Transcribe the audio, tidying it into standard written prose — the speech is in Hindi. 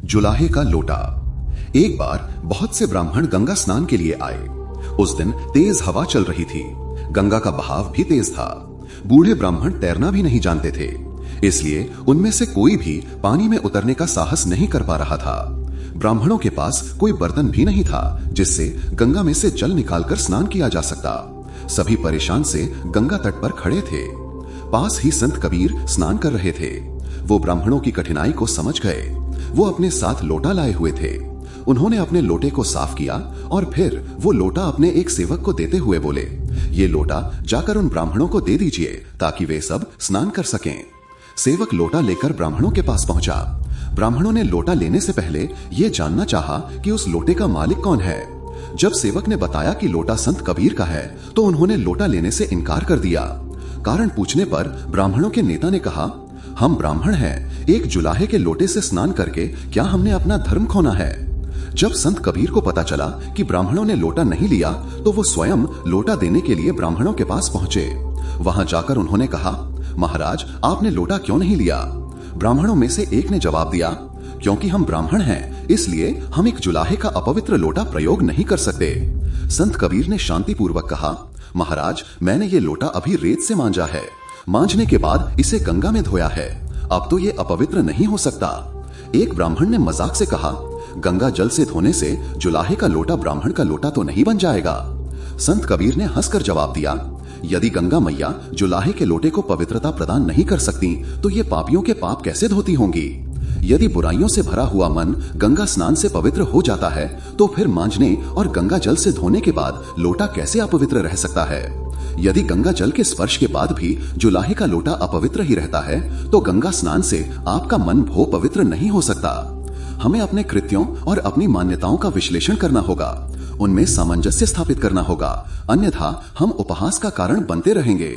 जुलाहे का लोटा। एक बार बहुत से ब्राह्मण गंगा स्नान के लिए आए। उस दिन तेज हवा चल रही थी। गंगा का बहाव भी तेज था। बूढ़े ब्राह्मण तैरना भी नहीं जानते थे, इसलिए उनमें से कोई भी पानी में उतरने का साहस नहीं कर पा रहा था। ब्राह्मणों के पास कोई बर्तन भी नहीं था जिससे गंगा में से जल निकालकर स्नान किया जा सकता। सभी परेशान से गंगा तट पर खड़े थे। पास ही संत कबीर स्नान कर रहे थे। वो ब्राह्मणों की कठिनाई को समझ गए। वो अपने साथ लोटा लाए हुए थे। उन्होंने अपने लोटे को साफ किया और फिर वो लोटा अपने एक सेवक को देते हुए बोले, ये लोटा जाकर उन ब्राह्मणों को दे दीजिए ताकि वे सब स्नान कर सकें। सेवक लोटा लेकर ब्राह्मणों के पास पहुंचा। ब्राह्मणों ने लोटा लेने से पहले ये जानना चाहा कि उस लोटे का मालिक कौन है। जब सेवक ने बताया कि लोटा संत कबीर का है तो उन्होंने लोटा लेने से इनकार कर दिया। कारण पूछने पर ब्राह्मणों के नेता ने कहा, हम ब्राह्मण हैं, एक जुलाहे के लोटे से स्नान करके क्या हमने अपना धर्म खोना है। जब संत कबीर को पता चला कि ब्राह्मणों ने लोटा नहीं लिया तो वो स्वयं लोटा देने के लिए ब्राह्मणों के पास पहुंचे। वहां जाकर उन्होंने कहा, महाराज आपने लोटा क्यों नहीं लिया। ब्राह्मणों में से एक ने जवाब दिया, क्योंकि हम ब्राह्मण हैं इसलिए हम एक जुलाहे का अपवित्र लोटा प्रयोग नहीं कर सकते। संत कबीर ने शांतिपूर्वक कहा, महाराज मैंने ये लोटा अभी रेत से मांजा है। मांजने के बाद इसे गंगा में धोया है। अब तो ये अपवित्र नहीं हो सकता। एक ब्राह्मण ने मजाक से कहा, गंगा जल से धोने से जुलाहे का लोटा ब्राह्मण का लोटा तो नहीं बन जाएगा। संत कबीर ने हंसकर जवाब दिया, यदि गंगा मैया जुलाहे के लोटे को पवित्रता प्रदान नहीं कर सकती तो ये पापियों के पाप कैसे धोती होंगी। यदि बुराइयों से भरा हुआ मन गंगा स्नान से पवित्र हो जाता है तो फिर मांजने और गंगा जल से धोने के बाद लोटा कैसे अपवित्र रह सकता है। यदि गंगा जल के स्पर्श के बाद भी जुलाहे का लोटा अपवित्र ही रहता है तो गंगा स्नान से आपका मन भो पवित्र नहीं हो सकता। हमें अपने कृत्यों और अपनी मान्यताओं का विश्लेषण करना होगा, उनमें सामंजस्य स्थापित करना होगा, अन्यथा हम उपहास का कारण बनते रहेंगे।